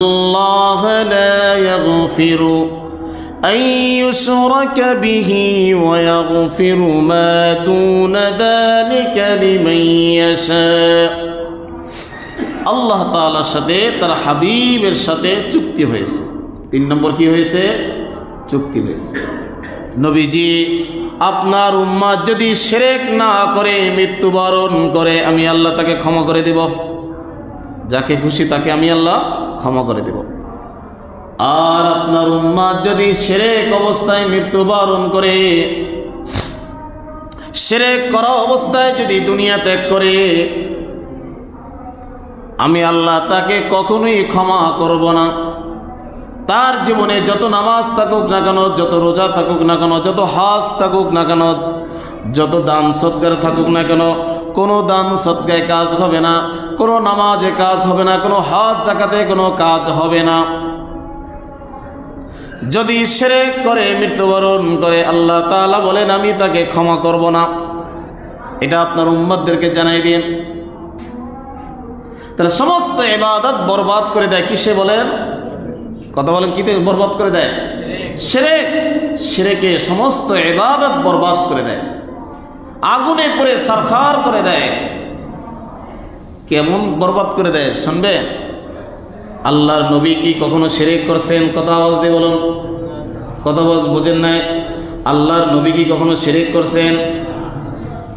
الله لا يغفر أن يشرك به ويغفر ما دون ذلك لمن يشاء আল্লাহ তাআলার সাথে তার হাবিবের সাথে চুক্তি হয়েছে। 3 নম্বর কি হয়েছে? চুক্তি হয়েছে। নবীজি আপনার উম্মত যদি শিরক না করে মৃত্যুবরণ করে আমি আল্লাহ তাকে ক্ষমা করে দেব, যাকে খুশি তাকে আমি আল্লাহ ক্ষমা করে দেব। আর আপনার উম্মত যদি শিরক অবস্থায় মৃত্যুবরণ করে, শিরক করা অবস্থায় যদি দুনিয়া ত্যাগ করে, আমি আল্লাহ তাকে কখনোই ক্ষমা করব না। তার জীবনে যত নামাজ থাকুক না কেন, যত রোজা থাকুক না কেন, যত হজ থাকুক না কেন, যত দান সৎকার থাকুক না কেন, কোনো দান সৎকায় কাজ হবে না, কোনো নামাজে কাজ হবে না, কোনো হজ যাকাতে কোনো কাজ হবে না। যদি শিরক করে মৃত্যুবরণ করে আল্লাহ তাআলা বলেন আমি তাকে ক্ষমা করব না। এটা আপনার উম্মতদেরকে জানাই দিন। তাহলে সমস্ত ইবাদত বরবাদ করে দেয় কিসে বলেন? কথা বলেন, কিতে বরবাদ করে দেয়? শিরক। শিরকে সমস্ত ইবাদত বরবাদ করে দেয়, আগুনে পুড়ে সারখার করে দেয়। কেমন বরবাদ করে দেয় শুনবেন? আল্লাহর নবী কি কখনো শিরক করছেন? কথা আওয়াজ দিয়ে বলুন। কথা বোঝেন নাই? আল্লাহর নবী কি কখনো শিরক করছেন?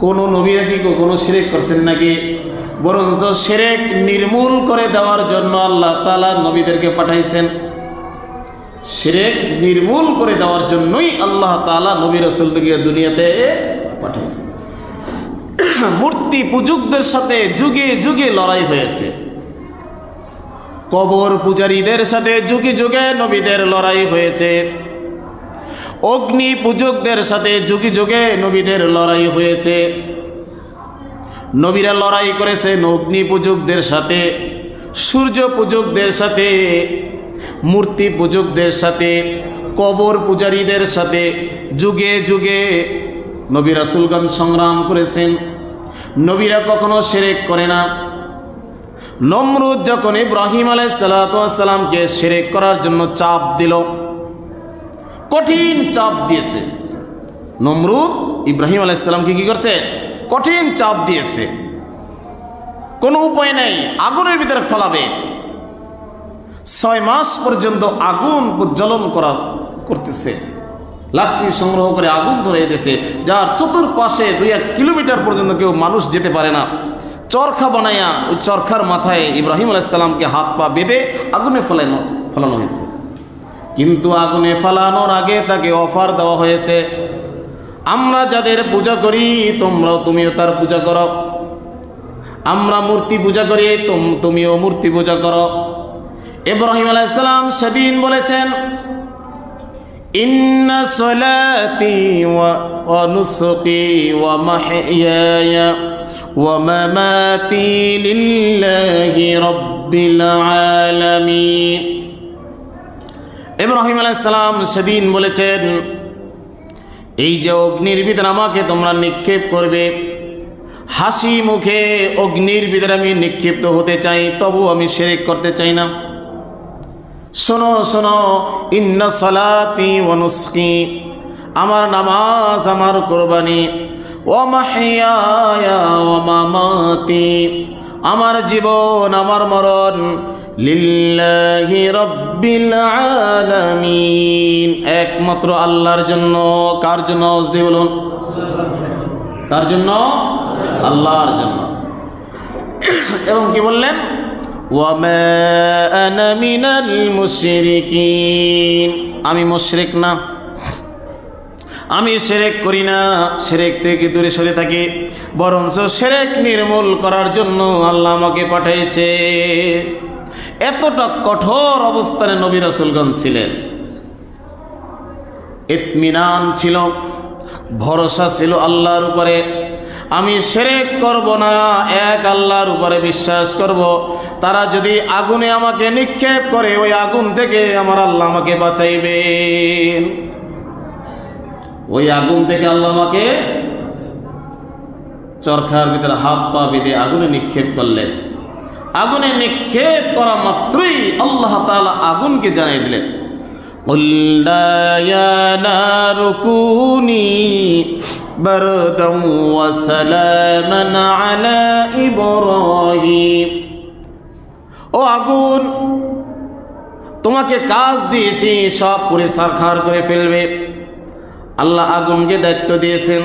কোন নবীরা কি কখনো শিরক করছেন নাকি? বরঞ্চ শিরক নির্মূল করে দেওয়ার জন্য আল্লাহ তাআলা নবীদেরকে পাঠাইছেন। শিরক নির্মূল করে দেওয়ার জন্যই আল্লাহ তাআলা নবী রাসূলদেরকে দুনিয়াতে পাঠাইছেন। মূর্তি পূজকদের সাথে যুগে যুগে লড়াই হয়েছে, কবর পূজারীদের সাথে যুগে যুগে নবীদের লড়াই হয়েছে, অগ্নি পূজকদের সাথে যুগে যুগে নবীদের লড়াই হয়েছে। নবীরা লড়াই করেছেন অগ্নি পূজকদের সাথে, সূর্য পূজকদের সাথে, মূর্তি পূজকদের সাথে, কবর পূজারীদের সাথে। যুগে যুগে নবী রাসূলগণ সংগ্রাম করেছেন। নবীরা কখনো শিরক করে না। নমরুদ যখন ইব্রাহিম আলাইহিস সালামকে শিরক করার জন্য চাপ দিল, কঠিন চাপ দিয়েছে, নমরুদ ইব্রাহিম আলাইহিস সালামকে কি করছে? কঠিন চাপ দিয়েছে। কোনো উপায় নাই, আগুনের ভিতরে ফেলাবে। 6 মাস পর্যন্ত আগুন প্রজ্বলন করতেছে, লাকড়ি সংগ্রহ করে আগুন ধরে দিতেছে, যার চতুর্পাশে 2-1 কিলোমিটার পর্যন্ত কেউ মানুষ যেতে পারে না। চরখা বানাইয়া ওই চরখার মাথায় ইব্রাহিম আলাইহিস সালামকে হাত পা বেঁধে আগুনে ফেলানো হয়েছে। কিন্তু আগুনে ফেলানোর আগে তাকে অফার দেওয়া হয়েছে, আমরা যাদের পূজা করি তুমিও তার পূজা করো। আমরা মূর্তি পূজা করি, তুমিও মূর্তি পূজা করো। ইব্রাহিম আলাইহিস সালাম সেদিন বলেছেন, ইন্না সলাতি ওয়া নুসুকি ওয়া মাহইয়ায়া ওয়া মামাতি লিল্লাহি রাব্বিল আলামিন। ইব্রাহিম আলাইহিস সালাম সেদিন বলেছেন, এই যে অগ্নির ভিতরে আমাকে তোমরা নিক্ষেপ করবে, হাসি মুখে অগ্নির ভিতরে আমি নিক্ষিপ্ত হতে চাই, তবু আমি শিরক করতে চাই না। শোনো শোনো, ইন্না সালাতি ওয়া নুসকি, আমার নামাজ, আমার কুরবানি, ওয়া মাহইয়ায়া ওয়া মামাতি, আমার জীবন, আমার মরণ, লিল্লাহি রাব্বিল আলামিন, একমাত্র আল্লাহর জন্য। কার জন্য? দিয়ে বলুন, কার জন্য? আল্লাহর জন্য। এবং কি বললেন? ওয়া মা আনা মিনাল মুশরিকিন, আমি মুশরিক না, আমি শিরক করি না, শিরক থেকে দূরে সরে থাকি। বরঞ্চ শিরক নির্মূল করার জন্য আল্লাহ আমাকে পাঠিয়েছে। এতটা কঠোর অবস্থানে নবী রাসূলগণ ছিলেন। ইতমিনান ছিল, ভরসা ছিল আল্লাহর উপরে। আমি শিরক করব না, এক আল্লাহর উপরে বিশ্বাস করব। তারা যদি আগুনে আমাকে নিক্ষেপ করে, ওই আগুন থেকে আমার আল্লাহ আমাকে বাঁচাইবেন। ওই আগুন থেকে আল্লাহ আমাকে, চরখার ভিতরে হাত পা বেঁধে আগুনে নিক্ষেপ করলেন। আগুনে নিক্ষেপ করা মাত্রই আল্লাহ তাআলা আগুনকে জানিয়ে দিলেন, কুল্লা ইয়া নারু কুনি বারদান ওয়া সালামান আলা ইব্রাহিম। ও আগুন, তোমাকে কাজ দিয়েছি, সব পুড়ে ছারখার করে ফেলবে। আল্লাহ আগুনকে দায়িত্ব দিয়েছেন,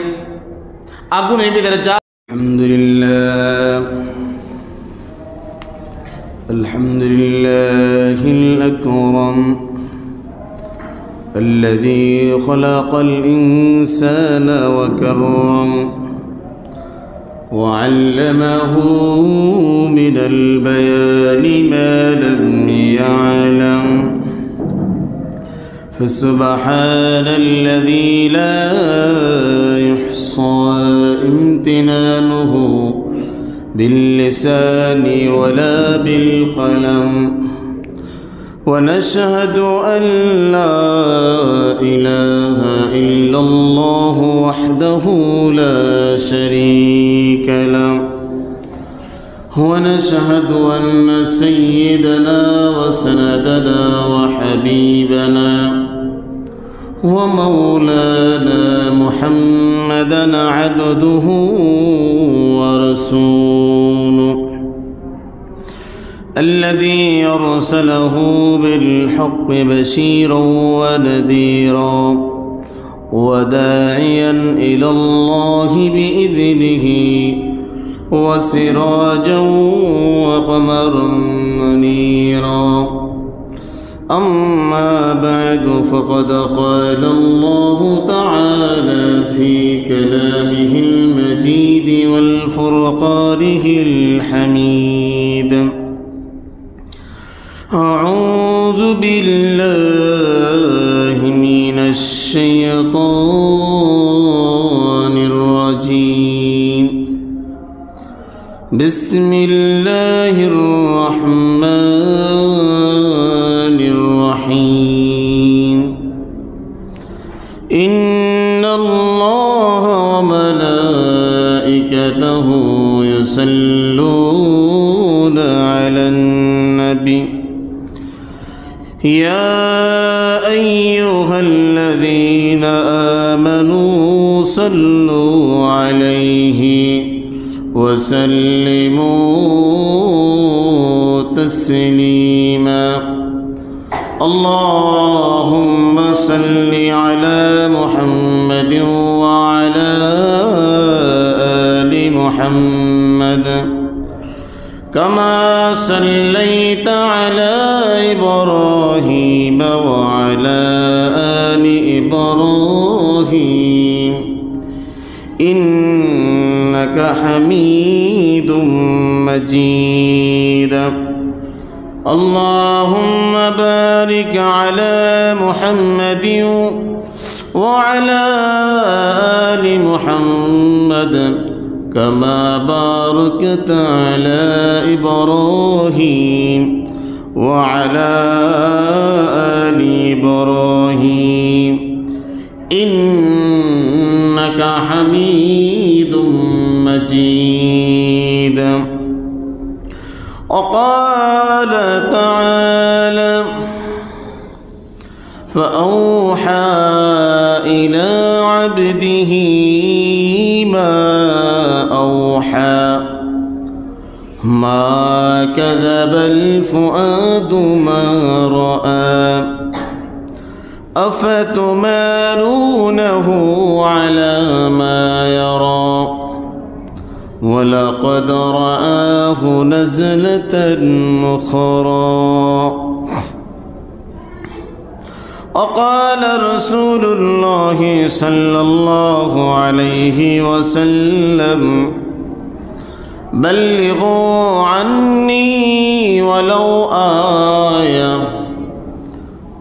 আগুনের ভিতরে যা। আলহামদুলিল্লাহ আলহামদুলিল্লাহিল আকরাম الذي خلق الإنسان وكرم وعلمه من البيان ما لم يعلم فسبحان الذي لا يحصى امتنانه باللسان ولا بالقلم ونشهد أن لا إله إلا الله وحده لا شريك له ونشهد أن سيدنا وسندنا وحبيبنا ومولانا محمدا عبده ورسوله الذي أرسله بالحق بشيرا ونذيرا وداعيا إلى الله بإذنه وسراجا وقمرا منيرا أما بعد فقد قال الله تعالى في كلامه المجيد والفرقانه الحميد أعوذ بالله من الشيطان الرجيم بسم الله الرحمن الرحيم إن الله وملائكته يصلون على النبي يا أيها الذين آمنوا صلوا عليه وسلموا تسليما اللهم صل على محمد وعلى آل محمد كما صليت على إبراهيم وعلى آل إبراهيم إنك حميد مجيد اللهم بارك على محمد وعلى آل محمد كما باركت على إبراهيم وعلى آل إبراهيم إنك حميد مجيد وقال تعالى فأوحى إلى عبده ما أوحى ما كذب الفؤاد ما رأى أفتمارونه على ما يرى ولقد رآه نزلة أخرى وقال رسول الله صلى الله عليه وسلم بلغوا عني ولو آية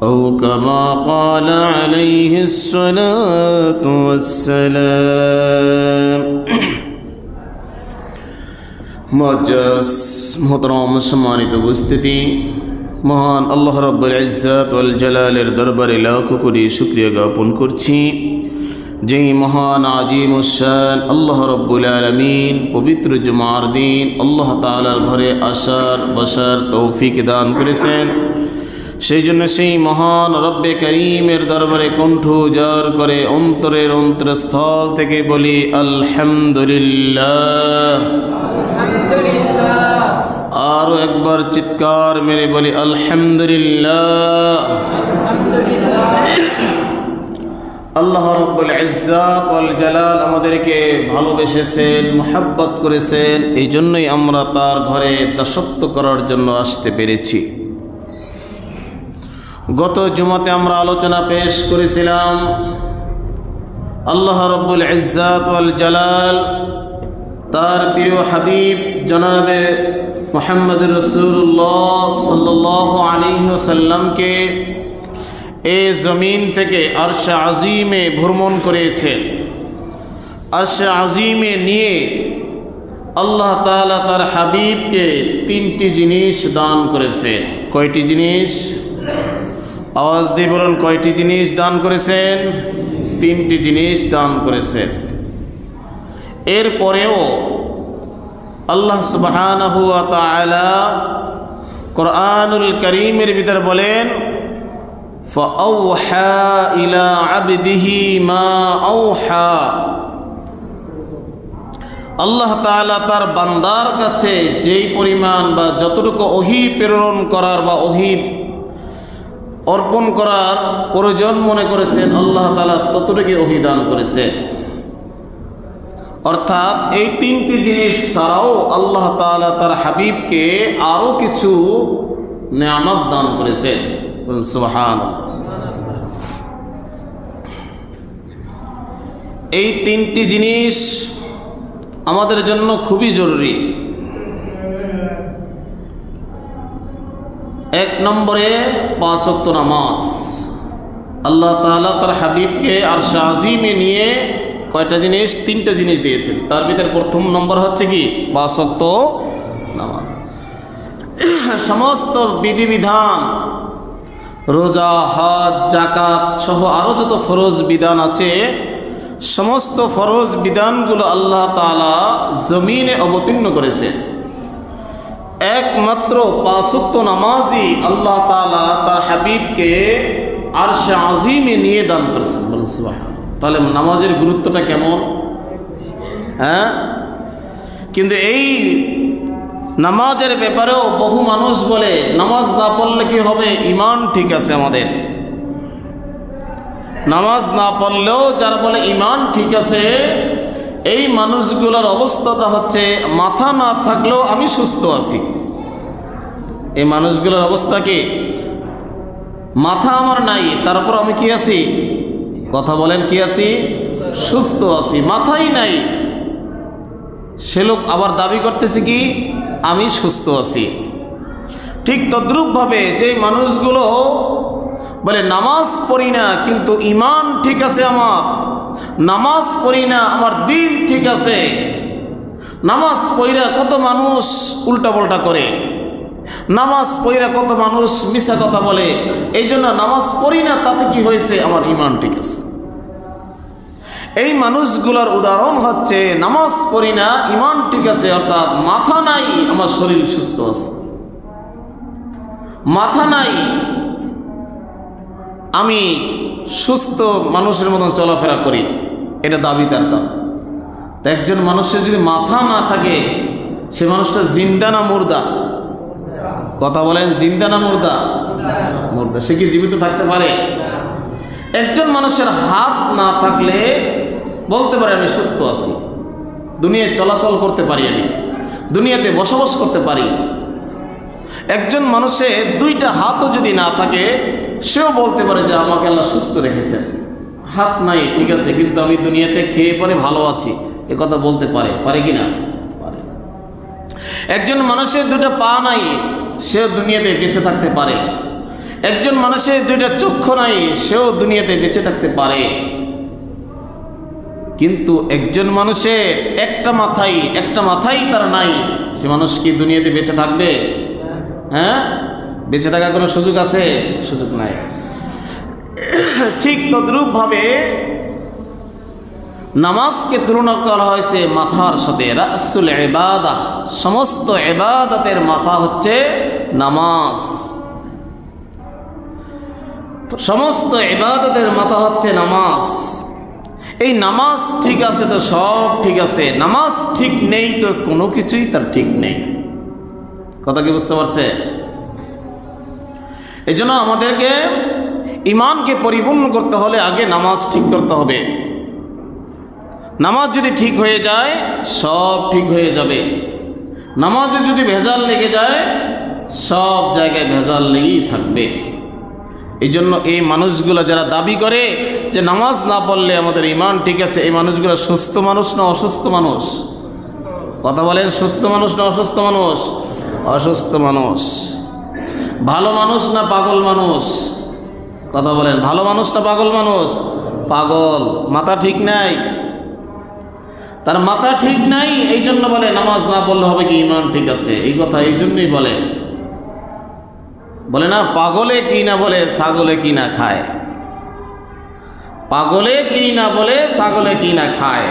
أو كما قال عليه الصلاة والسلام معزز محترم সম্মানিত উপস্থিতি মহান আল্লাহ রাব্বুল ইজ্জাত ওয়াল জালালের দরবারে লাখ কোটি শুকরিয়া জ্ঞাপন করছি যেই মহান আজিমুশান আল্লাহ রব্বুল আলামিন পবিত্র জুমার দিন আল্লাহ তাআলার ঘরে আসার বসার তৌফিক দান করেছেন, সেই জন্য সেই মহান রব্বে করিমের দরবারে কণ্ঠ উজাড় করে অন্তরের অন্তরস্থল থেকে বলি আলহামদুলিল্লাহ। আরো একবার চিৎকার মেরে বলি আলহামদুলিল্লাহ। আল্লাহ রব্বুল ইজ্জাত ওয়াল জালাল আমাদেরকে ভালোবেসেছেন, মুহাব্বত করেছেন, এই জন্যই আমরা তার ঘরে দাসত্ব করার জন্য আসতে পেরেছি। গত জুমাতে আমরা আলোচনা পেশ করেছিলাম আল্লাহ রব্বুল ইজ্জাত ওয়াল জালাল তার প্রিয় হাবিব জনাবে মুহাম্মদুর রাসূলুল্লাহ সাল্লাল্লাহু আলাইহি ওয়াসাল্লামকে এই জমিন থেকে আরশে আজিমে ভ্রমণ করেছেন। আরশে আজিমে নিয়ে আল্লাহ তাআলা তার হাবিবকে তিনটি জিনিস দান করেছেন। কয়টি জিনিস? আওয়াজ দিয়ে বলুন, কয়টি জিনিস দান করেছেন? তিনটি জিনিস দান করেছেন। এরপরেও আল্লাহ সুবহানাহু ওয়া তাআলা কোরআনুল কারীমের ভিতর বলেন ফাআওহা ইলা আবদিহি মা আওহা। আল্লাহ তাআলা তার বান্দার কাছে যেই পরিমাণ বা যতটুকু ওহী প্রেরণ করার বা ওহী অর্পণ করার প্রয়োজন মনে করেছেন, আল্লাহ তাআলা ততটুকু ওহী দান করেছেন। অর্থাৎ এই তিনটি জিনিস ছাড়াও আল্লাহ তাআলা তার হাবিবকে আরও কিছু নেয়ামত দান করেছেন। সুবহানাল্লাহ। এই তিনটি জিনিস আমাদের জন্য খুবই জরুরি। এক নম্বরে 5 ওয়াক্ত নামাজ। আল্লাহ তাআলা তার হাবিবকে আরশে আজিমে নিয়ে কয়টা জিনিস? তিনটা জিনিস দিয়েছেন। তার ভিতরে প্রথম নম্বর হচ্ছে কি? 5 ওয়াক্ত নামাজ। সমস্ত বিধিবিধান, রোজা, হজ, যাকাত সহ আরও যত ফরজ বিধান আছে, সমস্ত ফরজ বিধানগুলো আল্লাহ তাআলা জমিনে অবতীর্ণ করেছে। একমাত্র 5 ওয়াক্ত নামাজই আল্লাহ তাআলা তার হাবিবকে আরশে আজিমে নিয়ে দান করেছেন। বলুন সুবহানাল্লাহ। তাহলে নামাজের গুরুত্বটা কেমন? হ্যাঁ, কিন্তু এই নামাজের ব্যাপারেও বহু মানুষ বলে নামাজ না পড়লে কি হবে? ঈমান ঠিক আছে আমাদের। নামাজ না পড়লেও যারা বলে ঈমান ঠিক আছে, এই মানুষগুলোর অবস্থাটা হচ্ছে মাথা না থাকলেও আমি সুস্থ আছি। এই মানুষগুলোর অবস্থা কি? মাথা আমার নাই, তারপর আমি কি আছি? কথা বলেন, কি আছি? সুস্থ আছি। মাথাই নাই, সে লোক আবার দাবি করতেছে কি? আমি সুস্থ আছি। ঠিক তদ্রূপভাবে যে মানুষগুলো বলে নামাজ পড়ি না কিন্তু ঈমান ঠিক আছে আমার, নামাজ পড়ি না আমার দিল ঠিক আছে, নামাজ পড়িরা কত মানুষ উল্টাপাল্টা করে, নামাজ পড়িরা কত মানুষ মিছা কথা বলে, এই জন্য নামাজ পড়ি না, তাতে কি হয়েছে? আমার ঈমান ঠিক আছে। এই মানুষগুলোর উদাহরণ হচ্ছে নামাজ পড়ি না, ঈমান ঠিক আছে, অর্থাৎ মাথা নাই, আমার শরীর সুস্থ আছে। মাথা নাই, আমি সুস্থ মানুষের মতন চলাফেরা করি, এটা দাবি তার দাম। তো একজন মানুষের যদি মাথা না থাকে, সে মানুষটা জিন্দা না মুর্দা? কথা বলেন, জিন্দা না মুর্দা? মুর্দা। সে কি জীবিত থাকতে পারে? একজন মানুষের হাত না থাকলে বলতে পারে আমি সুস্থ আছি, দুনিয়ায় চলাচল করতে পারি, আমি দুনিয়াতে বসবাস করতে পারি। একজন মানুষের 2টা হাতও যদি না থাকে, সেও বলতে পারে যে আমাকে আল্লাহ সুস্থ রেখেছেন। হাত নাই ঠিক আছে, কিন্তু আমি দুনিয়াতে খেয়ে পরে ভালো আছি, এ কথা বলতে পারে। পারে কি না? পারে। একজন মানুষের 2টা পা নাই, সেও দুনিয়াতে বেঁচে থাকতে পারে। একজন মানুষের 2টা চক্ষু নাই, সেও দুনিয়াতে বেঁচে থাকতে পারে। কিন্তু একজন মানুষের একটা মাথাই তার নাই, সে মানুষ কি দুনিয়াতে বেঁচে থাকবে? হ্যাঁ, বেঁচে থাকার কোনো সুযোগ আছে? সুযোগ নাই। ঠিক তদ্রূপভাবে নামাজকে তুলনা করা হয়েছে মাথার সাথে। রাসুল ইবাদাহ, সমস্ত ইবাদতের মাথা হচ্ছে নামাজ। সমস্ত ইবাদতের মাথা হচ্ছে নামাজ। এই নামাজ ঠিক আছে তো সব ঠিক আছে, নামাজ ঠিক নেই তো কোনো কিছুই তার ঠিক নেই। কথা কি বুঝতে পারছে? এই জন্য আমাদেরকে ইমানকে পরিপূর্ণ করতে হলে আগে নামাজ ঠিক করতে হবে। নামাজ যদি ঠিক হয়ে যায় সব ঠিক হয়ে যাবে। নামাজে যদি ভেজাল লেগে যায় সব জায়গায় ভেজাল লেগেই থাকবে। এই জন্য এই মানুষগুলো যারা দাবি করে যে নামাজ না পড়লে আমাদের ইমান ঠিক আছে, এই মানুষগুলো সুস্থ মানুষ না অসুস্থ মানুষ? কথা বলেন, সুস্থ মানুষ না অসুস্থ মানুষ? অসুস্থ মানুষ। ভালো মানুষ না পাগল মানুষ? কথা বলেন, ভালো মানুষ না পাগল মানুষ? পাগল। মাথা ঠিক নাই, তার মাথা ঠিক নাই, এই জন্য বলে নামাজ না পড়লে হবে কি ইমান ঠিক আছে। এই কথা এই জন্যই বলে না পাগলে কি না বলে ছাগলে কি না খায়। পাগলে কি না বলে ছাগলে কি না খায়।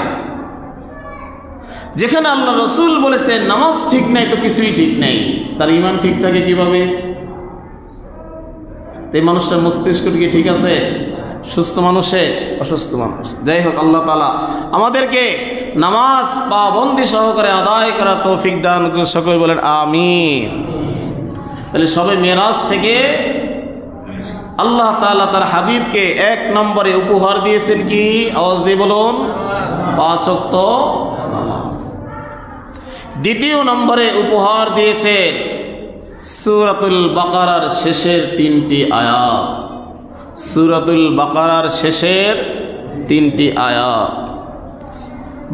যেখানে আল্লাহ রসুল বলেছেন নামাজ ঠিক নাই তো কিছুই ঠিক নাই, তার ইমান ঠিক থাকে কিভাবে? এই মানুষটার মস্তিষ্ক কি ঠিক আছে? সুস্থ মানুষে অসুস্থ মানুষ। যাই হোক, আল্লাহ তাআলা আমাদেরকে নামাজ পাবন্দি সহকারে আদায় করা তৌফিক দান করুন। সকলে বলেন আমিন। তাহলে সবে মেরাজ থেকে আল্লাহ তাআলা তার হাবিবকে 1 নম্বরে উপহার দিয়েছেন কি? আওয়াজ দিয়ে বলুন, 5 ওয়াক্ত নামাজ। 2 নম্বরে উপহার দিয়েছেন সূরাতুল বাকারার শেষের 3টি আয়াত। সূরাতুল বাকারার শেষের 3টি আয়াত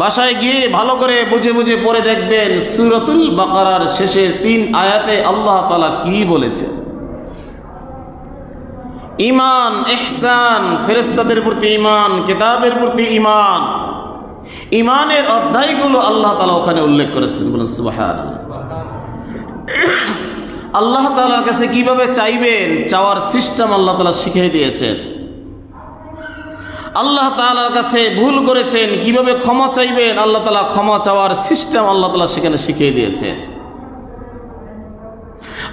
বাসায় গিয়ে ভালো করে বুঝে বুঝে পড়ে দেখবেন সূরাতুল বাকারার শেষের 3 আয়াতে আল্লাহ তাআলা কি বলেছেন। ঈমান, ইহসান, ফেরেশতাদের প্রতি ঈমান, কিতাবের প্রতি ঈমান, ঈমানের অধ্যায়গুলো আল্লাহ তাআলা ওখানে উল্লেখ করেছেন। বলুন সুবহানাল্লাহ। আল্লাহ তাআলার কাছে কিভাবে চাইবেন, চাওয়ার সিস্টেম আল্লাহ তাআলা শিখিয়ে দিয়েছেন। আল্লাহ তাআলার কাছে ভুল করেছেন কিভাবে ক্ষমা চাইবেন, আল্লাহ তাআলা ক্ষমা চাওয়ার সিস্টেম আল্লাহ তাআলা সেখানে শিখিয়ে দিয়েছেন।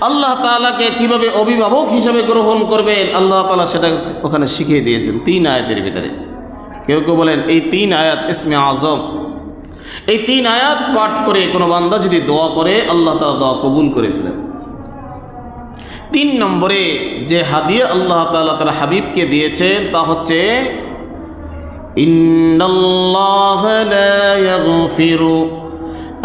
আল্লাহ তাআলাকে কিভাবে অভিভাবক হিসেবে গ্রহণ করবেন, আল্লাহ তাআলা সেটা ওখানে শিখিয়ে দিয়েছেন 3 আয়াতের ভিতরে। কেউ কেউ বলেন এই 3 আয়াত ইসমে আজম। এই 3 আয়াত পাঠ করে কোনো বান্দা যদি দোয়া করে আল্লাহ তাআলা দোয়া কবুল করে ফেলেন। 3 নম্বরে যে হাদিয়া আল্লাহ তাআলা তার হাবিবকে দিয়েছেন তা হচ্ছে ইন্নাল্লাহা লা ইয়াগফিরু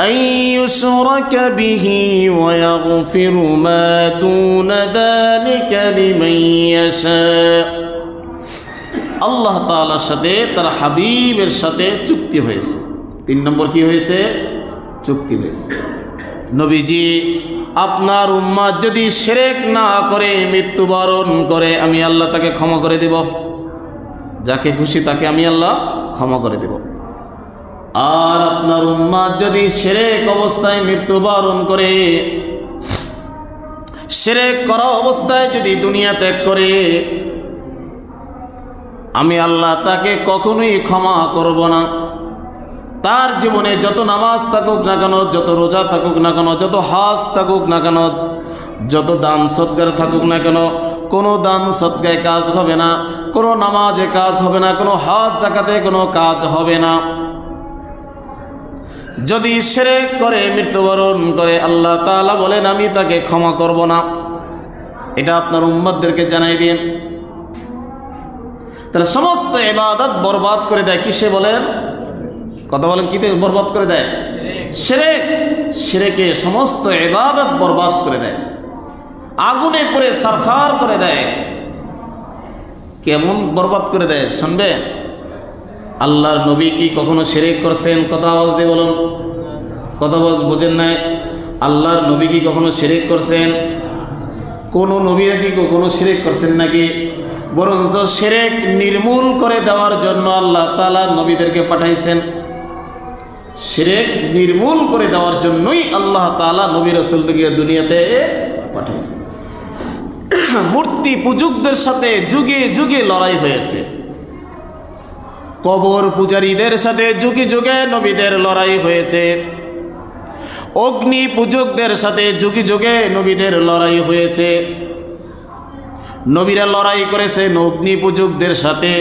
আন ইউশরাকা বিহি ওয়া ইয়াগফিরু মা দুনা যালিকা লিমান ইয়াশা। আল্লাহ তাআলার সাথে তার হাবিবের সাথে চুক্তি হয়েছে। 3 নম্বর কি হয়েছে? চুক্তি হয়েছে। নবীজি, আপনার উম্মত যদি শিরক না করে মৃত্যুবরণ করে আমি আল্লাহ তাকে ক্ষমা করে দেব। যাকে খুশি তাকে আমি আল্লাহ ক্ষমা করে দেব। আর আপনার উম্মত যদি শিরক অবস্থায় মৃত্যুবরণ করে, শিরক করা অবস্থায় যদি দুনিয়া ত্যাগ করে, আমি আল্লাহ তাকে কখনোই ক্ষমা করব না। তার জীবনে যত নামাজ থাকুক না কেন, যত রোজা থাকুক না কেন, যত হজ থাকুক না কেন, যত দান সৎকার থাকুক না কেন, কোনো দান সৎকায় কাজ হবে না, কোনো নামাজে কাজ হবে না, কোনো হজ যাকাতে কোনো কাজ হবে না। যদি শিরক করে মৃত্যুবরণ করে আল্লাহ তাআলা বলেন আমি তাকে ক্ষমা করব না। এটা আপনার উম্মতদেরকে জানাই দিন। তাহলে সমস্ত ইবাদত বরবাদ করে দেয় কিসে বলেন? কথা বলেন, কিতে বরবাদ করে দেয়? শিরক। শিরকে সমস্ত ইবাদত বরবাদ করে দেয়, আগুনে পুড়ে সারখার করে দেয়। কেমন বরবাদ করে দেয় শুনবেন? আল্লাহর নবী কি কখনো শিরক করছেন? কথা আওয়াজ দিয়ে বলুন। কথা বোঝেন নাই? আল্লাহর নবী কি কখনো শিরক করছেন? কোন নবীরা কি কখনো শিরক করছেন নাকি? বরঞ্চ শিরক নির্মূল করে দেওয়ার জন্য আল্লাহ তাআলা নবীদেরকে পাঠাইছেন। শিরক নির্মূল করে দেওয়ার জন্যই আল্লাহ তাআলা নবী রাসূলকে দুনিয়াতে পাঠাইছেন। মূর্তি পূজকদের সাথে যুগে যুগে লড়াই হয়েছে। কবর পূজারীদের সাথে যুগে যুগে নবীদের লড়াই হয়েছে, অগ্নি পূজকদের সাথে যুগে যুগে নবীদের লড়াই হয়েছে। নবীরা লড়াই করেছেন অগ্নি পূজকদের সাথে,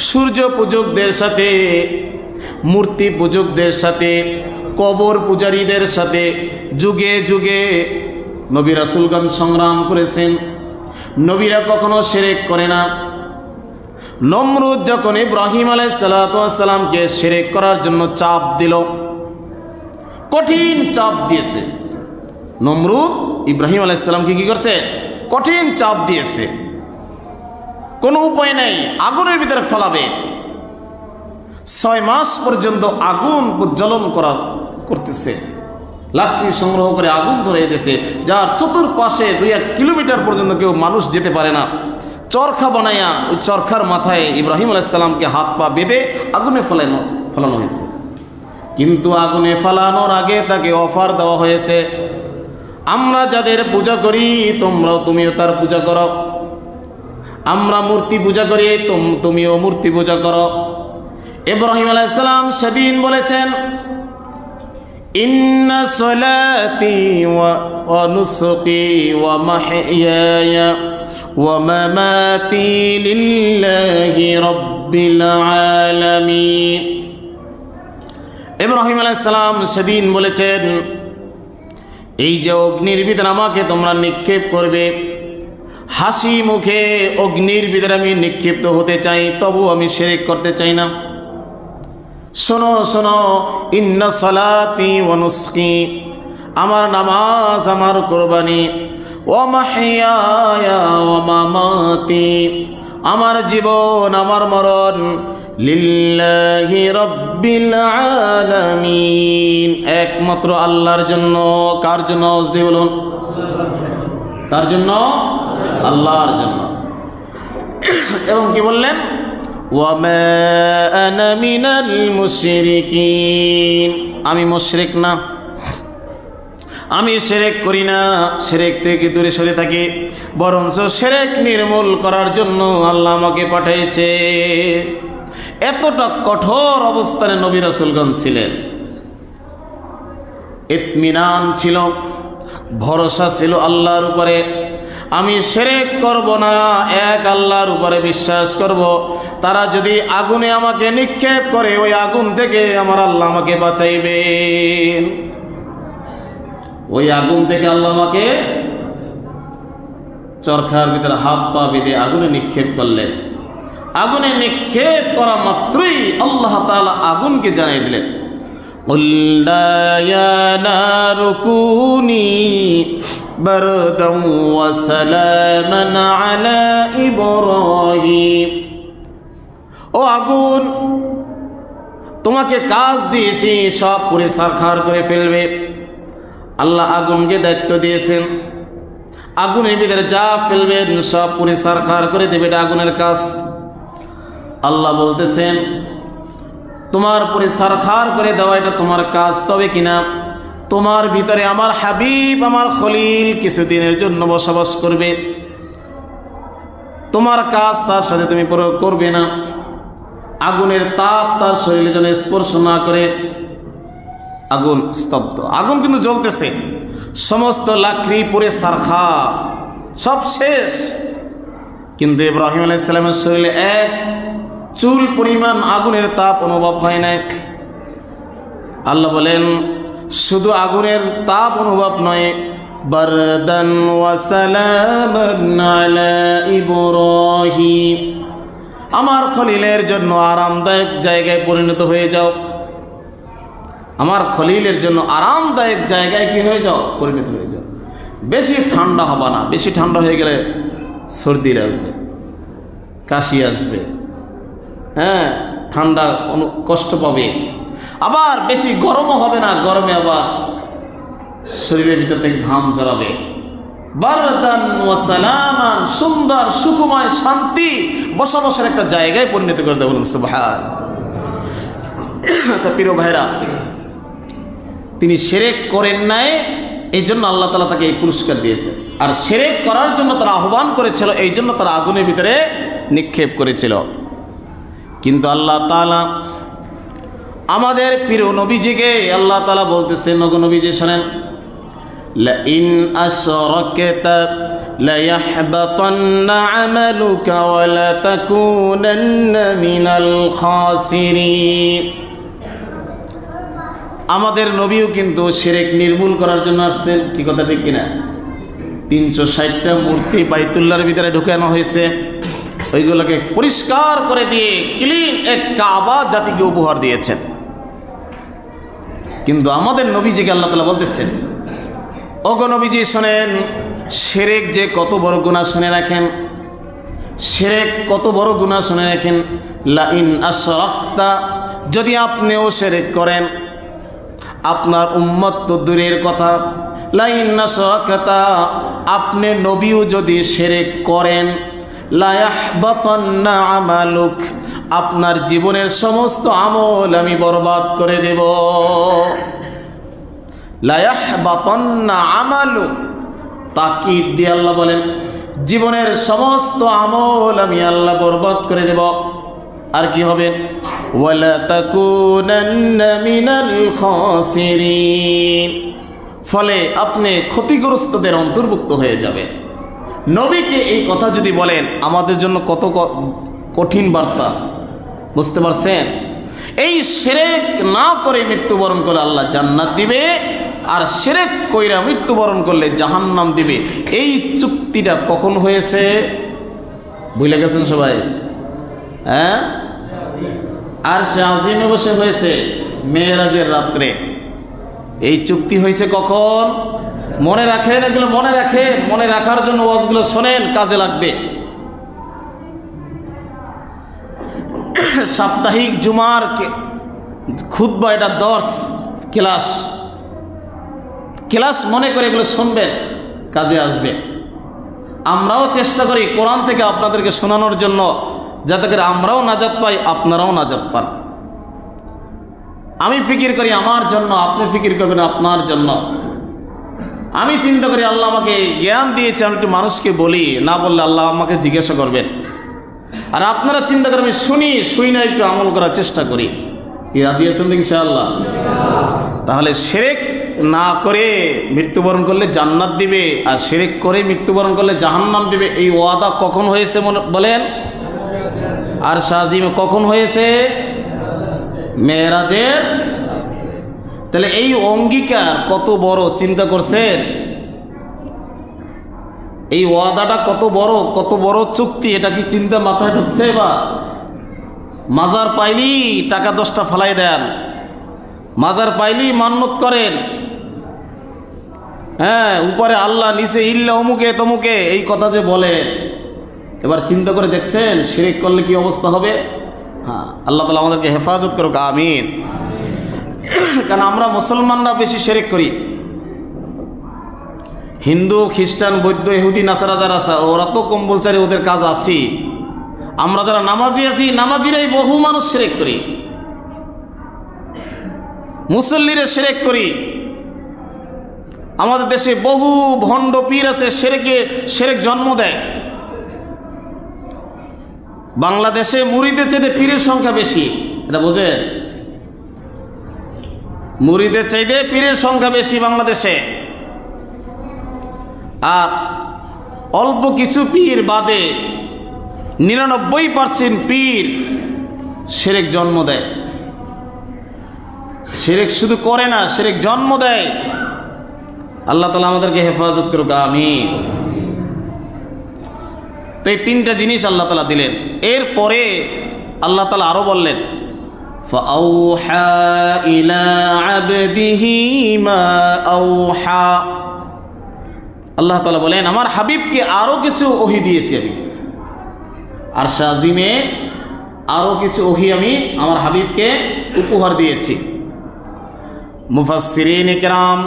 সূর্য পূজকদের সাথে, মূর্তি পূজকদের সাথে, কবর পূজারীদের সাথে যুগে যুগে নবী রাসূলগণ সংগ্রাম করেছেন। নবীরা কখনো শিরক করে না। নমরুদ যখন ইব্রাহিম আলাইহিস সালামকে শিরক করার জন্য চাপ দিল, কঠিন চাপ দিয়েছে, নমরুদ ইব্রাহিম আলাইহিস সালামকে কি করছে? কঠিন চাপ দিয়েছে। কোনো উপায় নাই, আগুনের ভিতরে ফেলাবে। 6 মাস পর্যন্ত আগুন প্রজ্বলন করতেছে, লাকড়ি সংগ্রহ করে আগুন ধরে দিয়েছে, যার চতুর্পাশে 2-1 কিলোমিটার পর্যন্ত কেউ মানুষ যেতে পারে না। চরখা বানাইয়া ওই চরখার মাথায় ইব্রাহিম আলাইহিস সালামকে হাত পা বেঁধে আগুনে ফেলানো হয়েছে। কিন্তু আগুনে ফেলানোর আগে তাকে অফার দেওয়া হয়েছে, আমরা যাদের পূজা করি তুমিও তার পূজা করো, আমরা মূর্তি পূজা করি তুমিও মূর্তি পূজা করো। ইব্রাহিম আলাইহিস সালাম সেদিন বলেছেন, ইন্না সলাতি ওয়া নুসুকি ওয়া মাহইয়ায়া ওয়া মামাতি লিল্লাহি রাব্বিল আলামিন। ইব্রাহিম আলাইহিস সালাম সেদিন বলেছেন, এই যে অগ্নির ভিতরে আমাকে তোমরা নিক্ষেপ করবে, হাসি মুখে অগ্নির ভিতরে আমি নিক্ষিপ্ত হতে চাই, তবু আমি শিরক করতে চাই না। শোনো শোনো, ইন্না সালাতি ওয়া নুসকি, আমার নামাজ, আমার কুরবানি, ওয়া মাহইয়ায়া ওয়া মামাতি, আমার জীবন, আমার মরণ, লিল্লাহি রাব্বিল আলামিন, একমাত্র আল্লাহর জন্য। কার জন্য? যদি বলুন, কার জন্য? আল্লাহর জন্য। এবং কি বললেন? ওয়া মা আনা মিনাল মুশরিকিন, আমি মুশরিক না, আমি শিরক করি না, শিরক থেকে দূরে সরে থাকি, বরঞ্চ শিরক নির্মূল করার জন্য আল্লাহ আমাকে পাঠিয়েছে। এতটা কঠোর অবস্থানে নবী রাসূলগণ ছিলেন। ইতমিনান ছিল, ভরসা ছিল আল্লাহর উপরে। আমি শিরক করব না, এক আল্লাহর উপরে বিশ্বাস করব। তারা যদি আগুনে আমাকে নিক্ষেপ করে, ওই আগুন থেকে আমার আল্লাহ আমাকে বাঁচাইবেন। ওই আগুন থেকে আল্লাহ আমাকে, চরখার ভিতরে হাত পা বেঁধে আগুনে নিক্ষেপ করলেন। আগুনে নিক্ষেপ করা মাত্রই আল্লাহ তাআলা আগুনকে জানিয়ে দিলেন, কুল্লা ইয়া নারু কুনি বারদান ওয়া সালামান আলা ইব্রাহিম। ও আগুন, তোমাকে কাজ দিয়েছি, সব পুরে সারখার করে ফেলবে। আল্লাহ আগুনকে দায়িত্ব দিয়েছেন, আগুনের ভিতরে যা ফেলবেন সব পুরে সারখার করে দেবে, এটা আগুনের কাজ। আল্লাহ বলতেছেন, তোমার পুরে সারখার করে দেওয়া এটা তোমার কাজ। তবে কিনা তোমার ভিতরে আমার হাবিব, আমার খলিল কিছুদিনের জন্য বসবাস করবে, তোমার কাজ তার সাথে তুমি প্রয়োগ করবে না। আগুনের তাপ তার শরীরে যেন স্পর্শ না করে। আগুন স্তব্ধ, আগুন কিন্তু জ্বলতেছে, সমস্ত লাকড়ি পুড়ে সারখা, সব শেষ। কিন্তু ইব্রাহিম আলাইহিস সালামের শরীরে এক চুল পরিমাণ আগুনের তাপ অনুভব হয় না। আল্লাহ বলেন, শুধু আগুনের তাপ অনুভব নয়, বারদান ওয়া সালামান আলা ইব্রাহিম, আমার খলিলের জন্য আরামদায়ক জায়গায় পরিণত হয়ে যাও। আমার খলিলের জন্য আরামদায়ক জায়গায় কি হয়ে যাও? পরিণত হয়ে যাও। বেশি ঠান্ডা হবে না, বেশি ঠান্ডা হয়ে গেলে সর্দি লাগবে, কাশি আসবে, হ্যাঁ, ঠান্ডা কষ্ট পাবে। আবার বেশি গরমও হবে না, গরমে আবার শরীরের ভিতর থেকে ঘাম ঝরাবে। বারদান ওয়া সালামান, সুন্দর সুখময় শান্তি বসবাসের একটা জায়গায় পরিণত করে দেয়। বলুন সুবহান। তা প্রিয় ভাইরা, তিনি শিরক করেন নাই, এই জন্য আল্লাহ তাআলা তাকে এই পুরস্কার দিয়েছে। আর শিরক করার জন্য তারা আহ্বান করেছিল, এই জন্য তারা আগুনের ভিতরে নিক্ষেপ করেছিল। কিন্তু আল্লাহ তাআলা আমাদের প্রিয় নবীজিকে আল্লাহ তাআলা বলতেছেন, নবীজি শোনেন, লা ইন আশরাকতা লা ইয়াহবাতান্না আমালুকা ওয়া লা তাকুনান্না মিনাল খাসিরিন। আমাদের নবীও কিন্তু শিরক নির্মূল করার জন্য আসছেন, কি কথা ঠিক কিনা? 360টা মূর্তি বাইতুল্লাহর ভিতরে ঢুকানো হয়েছে, ওইগুলোকে পরিষ্কার করে দিয়ে ক্লিন এক কাবা জাতিকে উপহার দিয়েছেন। কিন্তু আমাদের নবীজিকে আল্লাহ তাআলা বলতেছেন, ওগো নবীজি শোনেন, শিরক যে কত বড় গুনাহ শুনে রাখেন, শিরক কত বড় গুনাহ শুনে রাখেন। লা ইন আশরাকতা, যদি আপনিও শিরক করেন, আপনার উম্মত তো দূরের কথা, লা ইন আশরাকতা, আপনি নবীও যদি শিরক করেন, লা ইয়াহবাতান্না আমালুক, আপনার জীবনের সমস্ত আমল আমি বরবাদ করে দেব। লা ইয়াহবাতান্না আমালুক, তাকিদ দিয়ে আল্লাহ বলেন, জীবনের সমস্ত আমল আমি আল্লাহ বরবাদ করে দেব। আর কি হবে? ওয়ালা তাকুনান্না মিনাল খাসিরিন, ফলে আপনি ক্ষতিগ্রস্তদের অন্তর্ভুক্ত হয়ে যাবে। নবীকে এই কথা যদি বলেন, আমাদের জন্য কত কঠিন বার্তা, বুঝতে পারছেন? এই শিরক না করে মৃত্যুবরণ করলে আল্লাহ জান্নাত দিবে, আর শিরক কইরা মৃত্যুবরণ করলে জাহান্নাম দিবে। এই চুক্তিটা কখন হয়েছে ভুলে গেছেন সবাই? হ্যাঁ, আর সে আজিমে বসে হয়েছে মেরাজের রাত্রে। এই চুক্তি হয়েছে কখন? মনে রাখেন, এগুলো মনে রাখেন, মনে রাখার জন্য ওয়াজগুলো শোনেন, কাজে লাগবে। সাপ্তাহিক জুমার খুতবা, এটা দর্স ক্লাস মনে করে এগুলো শুনবেন, কাজে আসবে। আমরাও চেষ্টা করি কোরআন থেকে আপনাদেরকে শোনানোর জন্য, যাতে করে আমরাও নাজাত পাই, আপনারাও নাজাত পান। আমি ফিকির করি আমার জন্য, আপনি ফিকির করবেন আপনার জন্য। আমি চিন্তা করি আল্লাহ আমাকে জ্ঞান দিয়েছে, আমি একটু মানুষকে বলি, না বললে আল্লাহ আমাকে জিজ্ঞাসা করবেন। আর আপনারা চিন্তা করেন আমি শুই না, একটু আমল করার চেষ্টা করি। কি রাজি আছেন ইনশাআল্লাহ? তাহলে শিরক না করে মৃত্যুবরণ করলে জান্নাত দিবে, আর শিরক করে মৃত্যুবরণ করলে জাহান্নাম দিবে। এই ওয়াদা কখন হয়েছে বলেন? আর শাজিমে কখন হয়েছে? মেরাজের। তাহলে এই অঙ্গীকার কত বড়, চিন্তা করছেন? এই ওয়াদাটা কত বড় চুক্তি, এটা কি চিন্তা মাথায় ঢুকছে? বা মাজার পাইলি টাকা 10টা ফালাই দেন, মাজার পাইলি মান্নত করেন, হ্যাঁ, উপরে আল্লাহ, নিচে ইল্লা অমুকে তমুকে, এই কথা যে বলে। এবার চিন্তা করে দেখছেন শিরক করলে কি অবস্থা হবে? হ্যাঁ, আল্লাহ তাআলা আমাদেরকে হেফাজত করুক, আমিন। কারণ আমরা মুসলমানরা বেশি শিরক করি। হিন্দু, খ্রিস্টান, বৌদ্ধ, ইহুদি, নাসারা যারা আছে, ওরা তো কম্বলচারী, ওদের কাজ আছি। আমরা যারা নামাজি আছি, নামাজিরাই বহু মানুষ শিরক করি, মুসল্লিরে শিরক করি। আমাদের দেশে বহু ভণ্ড পীর আছে, শিরক জন্ম দেয়। বাংলাদেশে মুরিদের চাইতে পীরের সংখ্যা বেশি, এটা বোঝেন? মুরিদের চাইতে পীরের সংখ্যা বেশি বাংলাদেশে। আর অল্প কিছু পীর বাদে 99% পীর শিরক জন্ম দেয়। শিরক শুধু করে না, শিরক জন্ম দেয়। আল্লাহ তাআলা আমাদেরকে হেফাজত করুক, আমিন। তো এই 3টা জিনিস আল্লাহ তাআলা দিলেন। এরপরে আল্লাহ তাআলা আরো বললেন, ফাআউহা ইলা আবদিহি মা আওহা। আল্লাহ তাআলা বলেন, আমার হাবিবকে আরো কিছু ওহী দিয়েছি আমি। আর শাজিমে আরো কিছু ওহী আমি আমার হাবিবকে উপহার দিয়েছি। মুফাসসিরিন ইকরাম,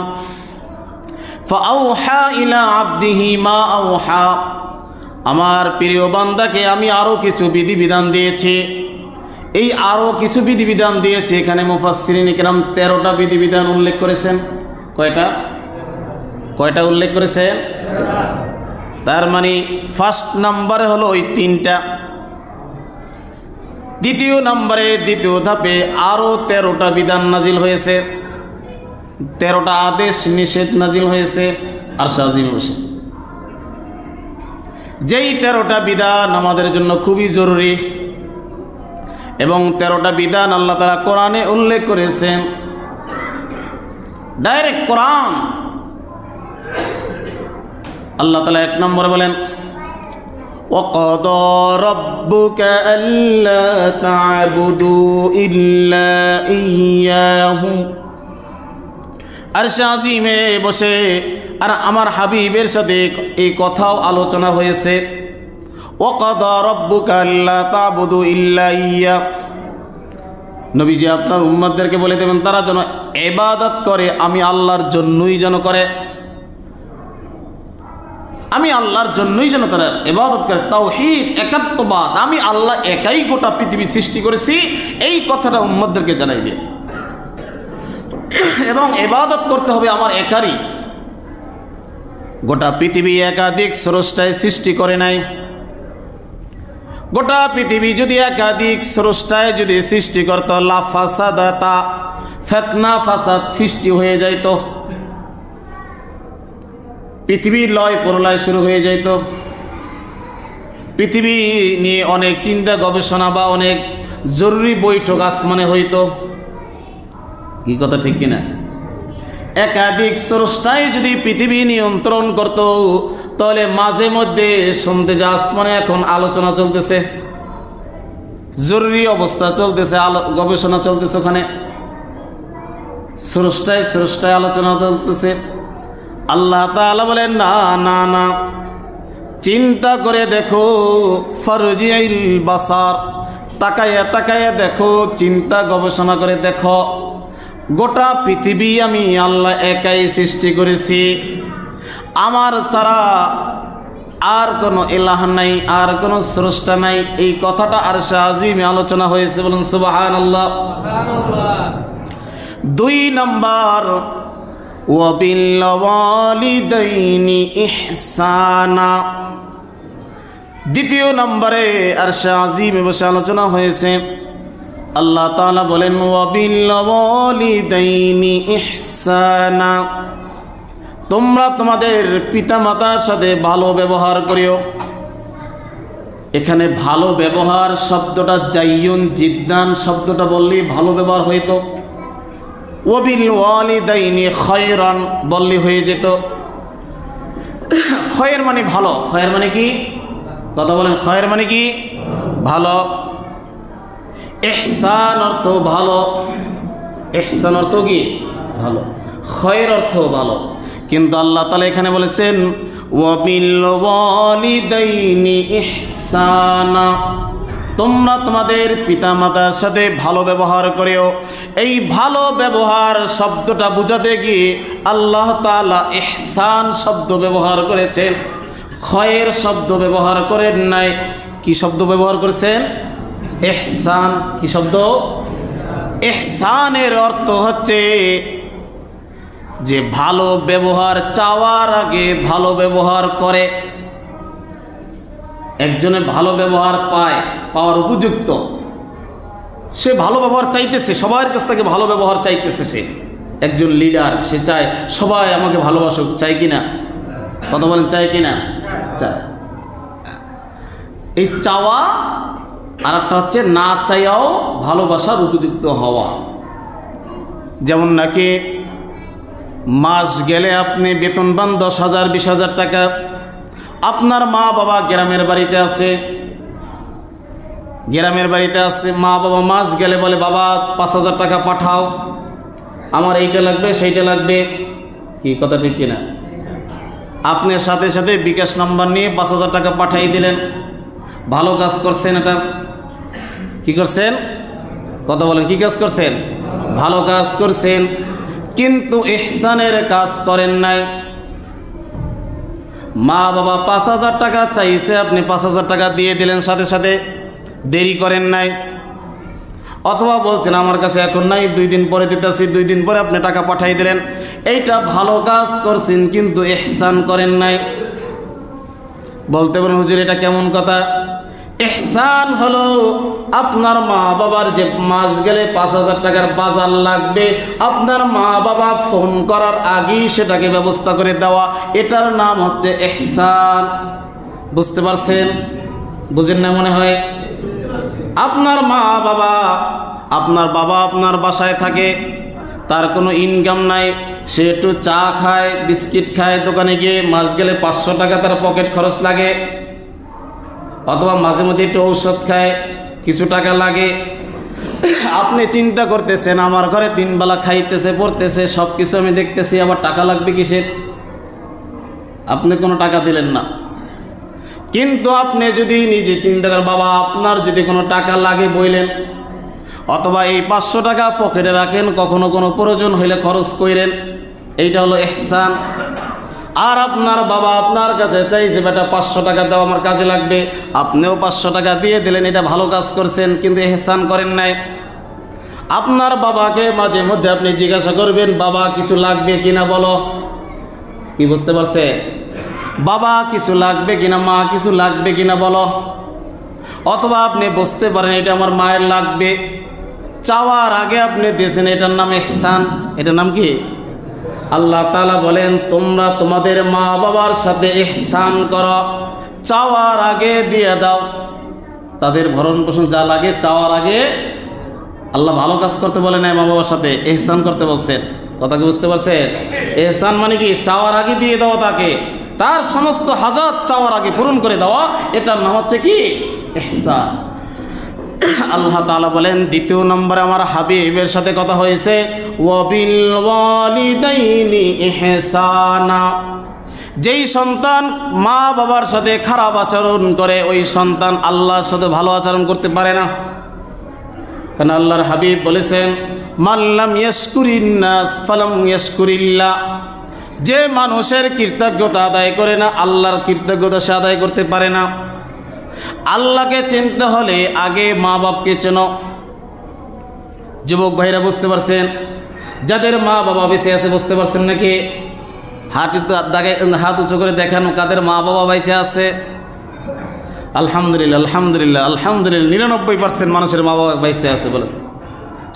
ফাআউহা ইলা আবদিহি মা আওহা, আমার প্রিয় বান্দাকে আমি আরো কিছু বিধিবিধান দিয়েছি। এই আরো কিছু বিধিবিধান দিয়েছি, এখানে মুফাসসিরিন ইকরাম 13টা বিধিবিধান উল্লেখ করেছেন। কয়টা উল্লেখ করেছেন? তার মানে ফার্স্ট নাম্বারে হলো ওই 3টা। দ্বিতীয় নম্বরে, দ্বিতীয় ধাপে আরো 13টা বিধান নাজিল হয়েছে, 13টা আদেশ নিষেধ নাজিল হয়েছে আরশ আজিমে বসে। যেই 13টা বিধান আমাদের জন্য খুবই জরুরি এবং 13টা বিধান আল্লাহ তাআলা কোরআনে উল্লেখ করেছেন, ডাইরেক্ট কোরআন। আল্লাহ তাআলা 1 নম্বরে বলেন, وَقَضَى رَبُّكَ أَلَّا تَعْبُدُوا إِلَّا إِيَّاهُ। আরশে আজিমে বসে আর আমার হাবিবের সাথে এই কথাও আলোচনা হয়েছে, وَقَضَى رَبُّكَ أَلَّا تَعْبُدُوا إِلَّا إِيَّاهُ। নবীজি আপনার উম্মতদেরকে বলে দেবেন তারা যেন ইবাদত করে, আমি আল্লাহর জন্যই যেন করে, আমি আল্লাহর জন্যই যেন তারা ইবাদত করে। তাওহীদ, একাত্মবাদ, আমি আল্লাহ একাই গোটা পৃথিবী সৃষ্টি করেছি, এই কথাটা উম্মতদেরকে জানাই দিয়ে, এবং ইবাদত করতে হবে আমার একারই। গোটা পৃথিবী একাধিক স্রষ্টায় সৃষ্টি করে নাই। গোটা পৃথিবী যদি একাধিক স্রষ্টায় যদি সৃষ্টি করত, লা ফাসাদাতা, ফিতনা ফাসাদ সৃষ্টি হয়ে যাইত, পৃথিবীর লয় প্রলয় শুরু হয়ে যাইত। পৃথিবী নিয়ে অনেক চিন্তা গবেষণা বা অনেক জরুরি বৈঠক আসমানে হইতো, কি কথা ঠিক কিনা? একাধিক স্রষ্টায় যদি পৃথিবী নিয়ন্ত্রণ করত, তাহলে মাঝে মধ্যে শুনতে যে আসমানে এখন আলোচনা চলতেছে, জরুরি অবস্থা চলতেছে, গবেষণা চলতেছে, ওখানে স্রষ্টায় স্রষ্টায় আলোচনা চলতেছে। আল্লাহ তাআলা বলেন, না না না, চিন্তা করে দেখো, ফারজিল বাসার, তাকায়া তাকায়া দেখো, চিন্তা গবেষণা করে দেখো, গোটা পৃথিবী আমি আল্লাহ একাই সৃষ্টি করেছি, আমার ছাড়া আর কোনো ইলাহ নাই, আর কোনো স্রষ্টা নাই। এই কথাটা আরশে আজিমে আলোচনা হয়েছে, বলুন সুবহানাল্লাহ। 2 নম্বর, ওয়াবিল ওয়ালিদাইনি ইহসানা। দ্বিতীয় নম্বরে আরশে আজিমে বসে আলোচনা হয়েছে, আল্লাহ তাআলা বলেন, ওয়াবিল ওয়ালিদাইনি ইহসানা, তোমরা তোমাদের পিতামাতার সাথে ভালো ব্যবহার করিও। এখানে ভালো ব্যবহার শব্দটা জাইয়ুন জিদ্দান শব্দটা বললেই ভালো ব্যবহার হইতো, ওয়াবিল ওয়ালিদাইনি খায়রান বললে হয়ে যেত। খয়ের মানে ভালো, খয়ের মানে কি? কথা বলেন, খয়ের মানে কি? ভালো। ইহসান অর্থ ভালো, ইহসান অর্থ কি? ভালো। খয়ের অর্থ ভালো। কিন্তু আল্লাহ তাআলা এখানে বলেছেন, ওয়াবিল ওয়ালিদাইনি ইহসানা, তোমরা তোমাদের পিতামাতার সাথে ভালো ব্যবহার করিও। এই ভালো ব্যবহার শব্দটা বোঝাতে গিয়ে আল্লাহ তাআলা ইহসান শব্দ ব্যবহার করেছেন, খয়ের শব্দ ব্যবহার করেন নাই। কি শব্দ ব্যবহার করেছেন? ইহসান। কি শব্দ? ইহসানের অর্থ হচ্ছে যে ভালো ব্যবহার চাওয়ার আগে ভালো ব্যবহার করে। একজনে ভালো ব্যবহার পায়, পাওয়ার উপযুক্ত, সে ভালো ব্যবহার চাইতেছে, সবার কাছ থেকে ভালো ব্যবহার চাইতেছে। সে একজন লিডার, সে চায় সবাই আমাকে ভালোবাসুক, চাই কিনা? কথা বলেন, চাই কিনা? চায়। এই চাওয়া আর একটা হচ্ছে না চাইয়াও ভালোবাসার উপযুক্ত হওয়া। যেমন নাকি মাস গেলে আপনি বেতন পান 10,000 20,000 টাকা, আপনার মা বাবা গ্রামের বাড়িতে আছে, গ্রামের বাড়িতে আছে, মা বাবা মাস গেলে বলে, বাবা 5,000 টাকা পাঠাও, আমার এইটা লাগবে সেইটা লাগবে। কি কথা ঠিক কিনা? আপনার সাথে সাথে বিকাশ নাম্বার নিয়ে 5,000 টাকা পাঠিয়ে দিলেন, ভালো কাজ করছেন। এটা কি করছেন? কথা বলেন, কি কাজ করছেন? ভালো কাজ করছেন, কিন্তু ইহসানের কাজ করেন নাই। মা বাবা 5,000 টাকা চাইছে, আপনি 5,000 টাকা দিয়ে দিলেন সাথে সাথে, দেরি করেন নাই। অথবা বলছেন আমার কাছে এখন নাই, 2 দিন পরে দিতেছি, 2 দিন পরে আপনি টাকা পাঠিয়ে দিলেন। এইটা ভালো কাজ করছেন, কিন্তু ইহসান করেন নাই। বলতে পারেন, হুজুর এটা কেমন কথা? ইহসান হলো আপনার মা বাবার যে মাস গেলে 5,000 টাকার বাজার লাগবে, আপনার মা বাবা ফোন করার আগেই সেটাকে ব্যবস্থা করে দেওয়া, এটার নাম হচ্ছে ইহসান। বুঝতে পারছেন? বুঝেন না মনে হয়? আপনার বাবা আপনার বাসায় থাকে, তার কোনো ইনকাম নাই, সে একটু চা খায়, বিস্কিট খায়, দোকানে গিয়ে মাস গেলে 500 টাকা তার পকেট খরচ লাগে, অথবা মাঝে মধ্যে একটু ঔষধ খায়, কিছু টাকা লাগে। আপনি চিন্তা করতেছেন আমার ঘরে 3 বেলা খাইতেছে পড়তেছে সব কিছু আমি দেখতেছি, আবার টাকা লাগবে কিসের? আপনি কোনো টাকা দিলেন না। কিন্তু আপনি যদি নিজে চিন্তা করেন, বাবা আপনার যদি কোনো টাকা লাগে বইলেন, অথবা এই 500 টাকা পকেটে রাখেন, কখনো কোনো প্রয়োজন হইলে খরচ করেন, এইটা হলো ইহসান। আর আপনার বাবা আপনার কাছে চাইছে বেটা 500 টাকা দাও আমার কাজে লাগবে, আপনিও 500 টাকা দিয়ে দিলেন, এটা ভালো কাজ করছেন, কিন্তু ইহসান করেন নাই। আপনার বাবাকে মাঝে মধ্যে আপনি জিজ্ঞাসা করবেন, বাবা কিছু লাগবে কিনা বলো। কি বুঝতে পারছে? বাবা কিছু লাগবে কিনা, মা কিছু লাগবে কিনা বলো। অথবা আপনি বুঝতে পারেন এটা আমার মায়ের লাগবে, চাওয়ার আগে আপনি দিয়েছেন, এটার নাম ইহসান। এটার নাম কি? আল্লাহ তাআলা বলেন তোমরা তোমাদের মা বাবার সাথে ইহসান করো, চাওয়ার আগে দিয়ে দাও, তাদের ভরণ পোষণ যা লাগে চাওয়ার আগে। আল্লাহ ভালো কাজ করতে বলে নাই, মা বাবার সাথে ইহসান করতে বলছেন। কথা কি বুঝতে পারছেন? ইহসান মানে কি? চাওয়ার আগে দিয়ে দেওয়া, তাকে তার সমস্ত হাজাত চাওয়ার আগে পূরণ করে দেওয়া, এটার নাম হচ্ছে কি? ইহসান। আল্লাহ তাআলা বলেন দ্বিতীয় নম্বরে আমার হাবিবের সাথে কথা হয়েছে, ওয়াবিল ওয়ালিদাইনি ইহসানা। যেই সন্তান মা বাবার সাথে খারাপ আচরণ করে, ওই সন্তান আল্লাহর সাথে ভালো আচরণ করতে পারে না। কারণ আল্লাহর হাবিব বলেছেন, মাল্লাম ইয়াশকুরিন নাস ফালাম ইয়াশকুরিল্লাহ। যে মানুষের কৃতজ্ঞতা আদায় করে না, আল্লাহর কৃতজ্ঞতা সে আদায় করতে পারে না। আল্লাহকে চিনতে হলে আগে মা বাপকে চেনো। যুবক ভাইরা বুঝতে পারছেন? যাদের মা বাবা বেঁচে আছে বুঝতে পারছেন নাকি? হাত উঁচু করে দেখানো কাদের মা বাবা বেঁচে আছে। আলহামদুলিল্লাহ, আলহামদুলিল্লাহ, আলহামদুলিল্লাহ। 99% মানুষের মা বাবা বেঁচে আছে বলে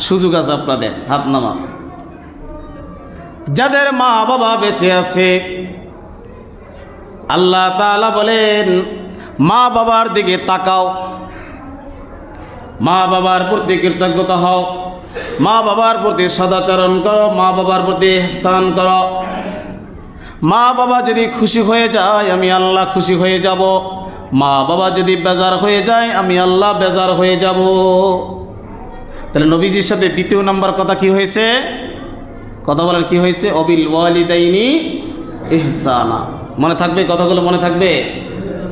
সুযোগ আছে আপনাদের, হাত নামা। যাদের মা বাবা বেঁচে আছে, আল্লাহ তাআলা বলেন মা বাবার দিকে তাকাও, মা বাবার প্রতি কৃতজ্ঞতা হও, মা বাবার প্রতি সদাচরণ করো, মা বাবার প্রতি ইহসান করো। মা বাবা যদি খুশি হয়ে যায়, আমি আল্লাহ খুশি হয়ে যাব। মা বাবা যদি বেজার হয়ে যায়, আমি আল্লাহ বেজার হয়ে যাব। তাহলে নবীজির সাথে দ্বিতীয় নম্বর কথা কি হয়েছে? কথা বলার কি হয়েছে? অবিল ওয়ালিদাইনি ইহসানা। মনে থাকবে কথাগুলো? মনে থাকবে?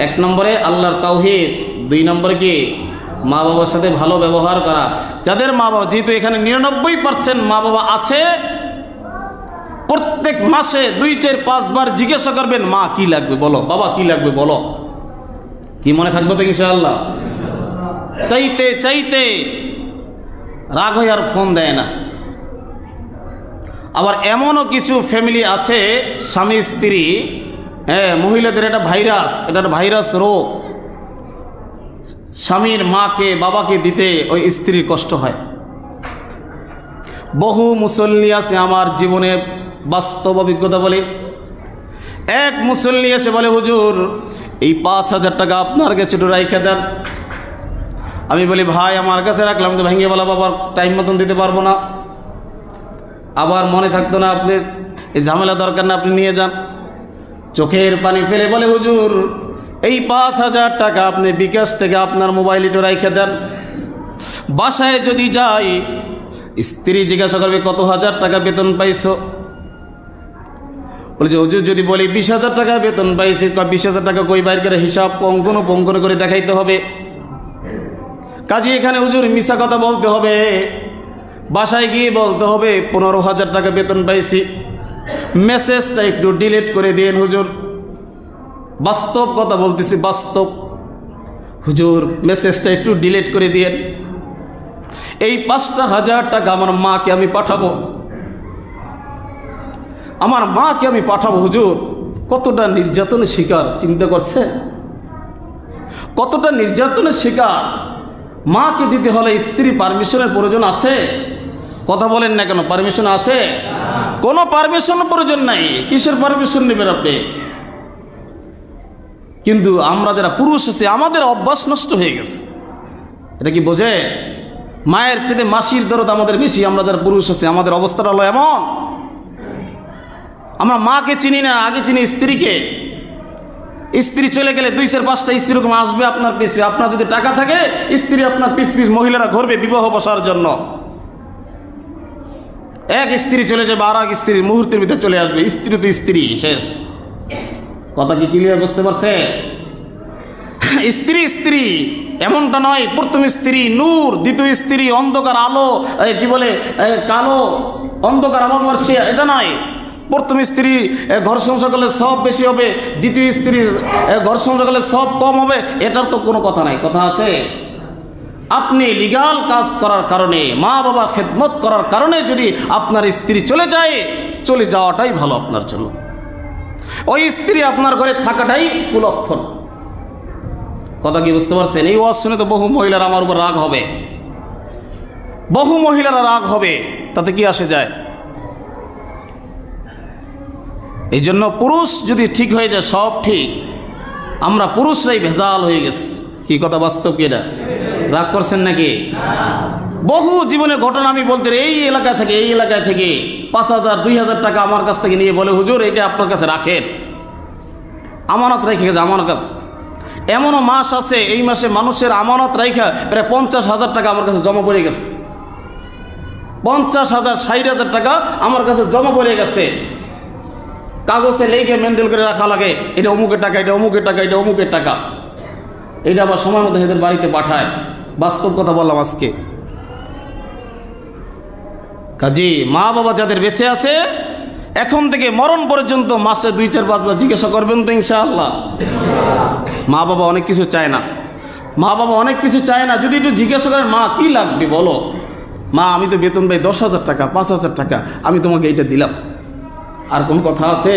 1 নম্বরে আল্লাহর তাওহীদ, 2 নম্বরে কি? মা বাবার সাথে ভালো ব্যবহার করা। যাদের মা বাবা, যেহেতু এখানে 99% মা বাবা আছে, প্রত্যেক মাসে 2, 4, 5 বার জিজ্ঞাসা করবেন, মা কি লাগবে বলো, বাবা কি লাগবে বলো। কি মনে থাকবে তো ইনশাআল্লাহ? চাইতে চাইতে রাগ হয়ে আর ফোন দেয় না। আবার এমনও কিছু ফ্যামিলি আছে, স্বামী স্ত্রী, মহিলাদের এটা ভাইরাস, এটা ভাইরাস রোগ। স্বামীর মাকে বাবাকে দিতে ওই স্ত্রীর কষ্ট হয়। বহু মুসল্লি আছে, আমার জীবনে বাস্তব অভিজ্ঞতা বলে। এক মুসল্লি এসে বলে, হুজুর এই 5,000 টাকা আপনার কাছে একটু রাইখা দেন। আমি বলি, ভাই আমার কাছে রাখলাম তো ভেঙে বলা বাবার টাইম মতন দিতে পারবো না, আবার মনে থাকতো না, আপনি এই ঝামেলা দরকার না, আপনি নিয়ে যান। চোখের পানি ফেলে বলে, হুজুর এই 5,000 টাকা আপনি বিকাশ থেকে আপনার মোবাইলে একটু রাইখা দেন। বাসায় যদি যাই, স্ত্রী জিজ্ঞাসা করবে কত হাজার টাকা বেতন পাইছো। বলছে, হুজুর যদি বলি 20,000 টাকা বেতন পাইছি, 20,000 টাকা কই বাইর করে হিসাব পঙ্কন করে দেখাইতে হবে। কাজে এখানে হুজুর মিশা কথা বলতে হবে, বাসায় গিয়ে বলতে হবে 15,000 টাকা বেতন পাইছি, মেসেজটা একটু ডিলিট করে দিন হুজুর। বাস্তব কথা বলতেছি, বাস্তব। হুজুর মেসেজটা একটু ডিলিট করে দিন, এই 5,000 টাকা আমার মাকে আমি পাঠাবো, আমার মাকে আমি পাঠাবো। হুজুর কতটা নির্যাতনের শিকার চিন্তা করছে। কতটা নির্যাতনের শিকার। মাকে দিতে হলে স্ত্রী পারমিশনের প্রয়োজন আছে? কথা বলেন না কেন, পারমিশন আছে? কোনো পারমিশন প্রয়োজন নাই। কিসের পারমিশন নেবেন আপনি? কিন্তু আমরা যারা পুরুষ আছি আমাদের অভ্যাস নষ্ট হয়ে গেছে। এটা কি বোঝে? মায়ের চেয়ে মাসির দরদ আমাদের বেশি। আমরা যারা পুরুষ আছি আমাদের অবস্থাটা হলো এমন, আমরা মাকে চিনি না, আগে চিনি স্ত্রীকে। স্ত্রী চলে গেলে 2-4-5টা স্ত্রী রকম আসবে আপনার পিছ। আপনার যদি টাকা থাকে স্ত্রী আপনার পিছ মহিলারা ঘুরবে বিবাহ বসার জন্য। এক স্ত্রী চলে যাবে আর এক স্ত্রী মুহূর্তের ভিতরে চলে আসবে। স্ত্রী তো স্ত্রী, শেষ কথা। কি ক্লিয়ার বুঝতে পারছে? স্ত্রী স্ত্রী এমনটা নয়। প্রথম স্ত্রী নূর, দ্বিতীয় স্ত্রী অন্ধকার আলো, কি বলে কালো, অন্ধকার আলো মারছে, এটা নয়। প্রথম স্ত্রী ঘর সংসার করলে সব বেশি হবে, দ্বিতীয় স্ত্রী ঘর সংসার করলে সব কম হবে, এটার তো কোনো কথা নাই। কথা আছে? আপনি লিগাল কাজ করার কারণে, মা বাবার খেদমত করার কারণে যদি আপনার স্ত্রী চলে যায়, চলে যাওয়াটাই ভালো আপনার জন্য। ওই স্ত্রী আপনার ঘরে থাকাটাই কুলক্ষণ। কথা কি বুঝতে পারছেন? এই ওয়াজ শুনে তো বহু মহিলারা আমার উপর রাগ হবে, বহু মহিলারা রাগ হবে, তাতে কি আসে যায়? এই জন্য পুরুষ যদি ঠিক হয়ে যায় সব ঠিক। আমরা পুরুষরাই ভেজাল হয়ে গেছে। কি কথা বাস্তব? কি এটা রাগ করছেন নাকি? বহু জীবনের ঘটনা আমি বলতে, এই এলাকায় থেকে 5,000-2,000 টাকা আমার কাছ থেকে নিয়ে বলে, হুজুর এটা আপনার কাছে রাখেন, আমানত রেখে গেছে আমার কাছে। এমনও মাস আছে এই মাসে মানুষের আমানত রাইখা প্রায় 50,000 টাকা আমার কাছে জমা পড়ে গেছে। 50,000, 60,000 টাকা আমার কাছে জমা পড়ে গেছে। কাগজে লেগে মেনটেন করে রাখা লাগে, এটা অমুকের টাকা, এটা অমুকের টাকা, এটা অমুকের টাকা। এটা আবার সময় মতো এদের বাড়িতে পাঠায়। বাস্তব কথা বললাম আজকে। কাজী মা বাবা যাদের বেঁচে আছে এখন থেকে মরণ পর্যন্ত মাসে 2-4-5 বার জিজ্ঞাসা করবেন তো ইনশাআল্লাহ। মা বাবা অনেক কিছু চায় না, মা বাবা অনেক কিছু চায় না। যদি একটু জিজ্ঞাসা করেন, মা কি লাগবে বলো, মা আমি তো বেতন পাই 10,000 টাকা, 5,000 টাকা, আমি তোমাকে এইটা দিলাম। আর কোন কথা আছে?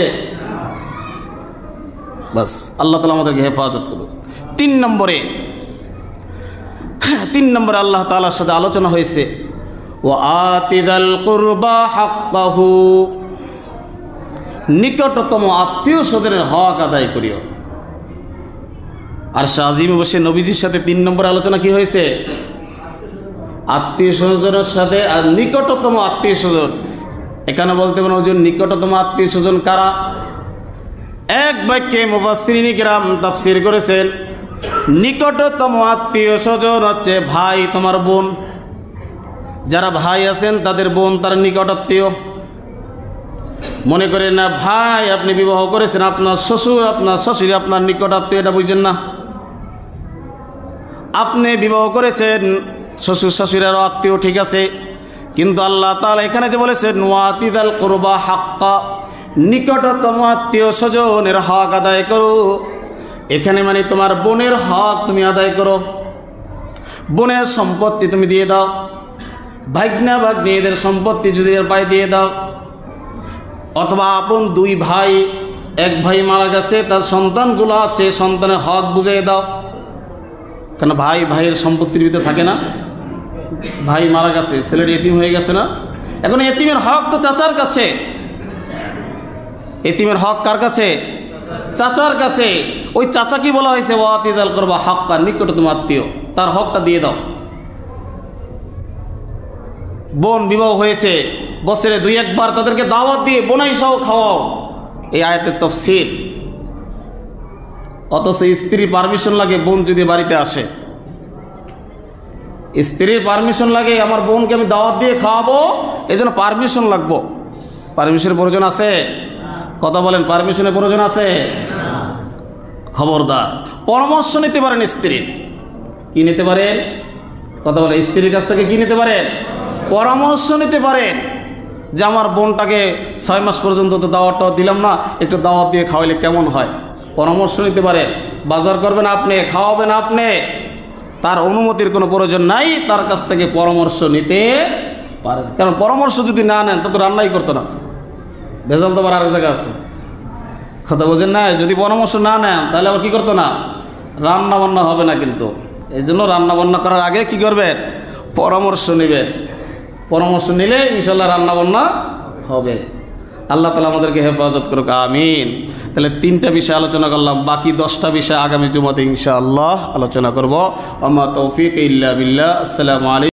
বাস আল্লাহ তাআলা আমাদেরকে হেফাজত করুন। 3 নম্বরে আল্লাহ তাআলার সাথে আলোচনা হয়েছে, ওয়া আতিদাল কুরবা হাক্কাহু, নিকটতম আত্মীয় স্বজনের হক আদায় করিও। আর শাহজিমে বসে নবীজির সাথে 3 নম্বরে আলোচনা কি হয়েছে? আত্মীয় স্বজনের সাথে। আর নিকটতম আত্মীয় স্বজন, এখানে বলতে পারেন ওজন নিকটতম আত্মীয় স্বজন কারা? এক বাক্যে মুফাসসিরিনে কিরাম তাফসীর করেছেন, নিকটতম আত্মীয় স্বজন হচ্ছে ভাই, তোমার বোন। যারা ভাই আছেন তাদের বোন তার নিকট আত্মীয়। মনে করেন না ভাই আপনি বিবাহ করেছেন, আপনার শ্বশুর আপনার শাশুড়ি আপনার নিকট আত্মীয়, এটা বুঝছেন না। আপনি বিবাহ করেছেন, শ্বশুর শাশুড়িরও আত্মীয়, ঠিক আছে, কিন্তু আল্লাহ তাআলা এখানে যে বলেছেন ওয়াতিদাল কুরবা হাক্কা, নিকটতম আত্মীয় স্বজনের হক আদায় করো, এখানে মানে তোমার বোনের হক তুমি আদায় করো। বোনের সম্পত্তি তুমি দিয়ে দাও, ভাগ্না ভাগ্নিদের সম্পত্তি যদি এর পায়ে দিয়ে দাও। অথবা আপন 2 ভাই, এক ভাই মারা গেছে, তার সন্তানগুলো আছে, সন্তানের হক বুঝিয়ে দাও। কেন ভাই ভাইয়ের সম্পত্তির ভিতরে থাকে না? ভাই মারা গেছে, ছেলেটি এতিম হয়ে গেছে না? এখন এতিমের হক তো চাচার কাছে। এতিমের হক কার কাছে? চাচার কাছে। ওই চাচা কি বলা হয়েছে? ওয়াতিদাল কুরবা হাক্কা, নিকটতম আত্মীয়, তার হকটা দিয়ে দাও। বোন বিবাহ হয়েছে, বছরে 2-1 বার তাদেরকে দাওয়াত দিয়ে বোনাই সহ খাওয়াও, এই আয়াতের তাফসীর। অথচ স্ত্রীর পারমিশন লাগে বোন যদি বাড়িতে আসে, স্ত্রীর পারমিশন লাগে আমার বোনকে আমি দাওয়াত দিয়ে খাওয়াবো, এই জন্য পারমিশন লাগবো। পারমিশনের প্রয়োজন আছে? কথা বলেন, পারমিশনের প্রয়োজন আছে? খবরদার, পরামর্শ নিতে পারেন স্ত্রীর। কি নিতে পারেন? কথা বলেন, স্ত্রীর কাছ থেকে কি নিতে পারেন? পরামর্শ নিতে পারেন যে আমার বোনটাকে 6 মাস পর্যন্ত তো দাওয়াতটা দিলাম না, একটু দাওয়াত দিয়ে খাওয়াইলে কেমন হয়, পরামর্শ নিতে পারেন। বাজার করবেন আপনি, খাওয়াবেন আপনি, তার অনুমতির কোনো প্রয়োজন নাই, তার কাছ থেকে পরামর্শ নিতে পারেন। কারণ পরামর্শ যদি না নেন তা তো রান্নাই করতো না, ভেজাল তো আবার আরেক জায়গা আছে। কথা বোঝেন না? যদি পরামর্শ না নেন তাহলে আবার কী করতো না? রান্না বান্না হবে না কিন্তু। এই জন্য রান্না বান্না করার আগে কি করবেন? পরামর্শ নেবেন। পরামর্শ নিলে ইনশাল্লাহ রান্না বান্না হবে। আল্লাহ তাআলা আমাদেরকে হেফাজত করুক, আমিন। তাহলে 3টা বিষয় আলোচনা করলাম, বাকি 10টা বিষয় আগামী জুমাতে ইনশাআল্লাহ আলোচনা করব। আম্মা তৌফিক ইল্লা বিল্লাহ। আসসালামু আলাইকুম।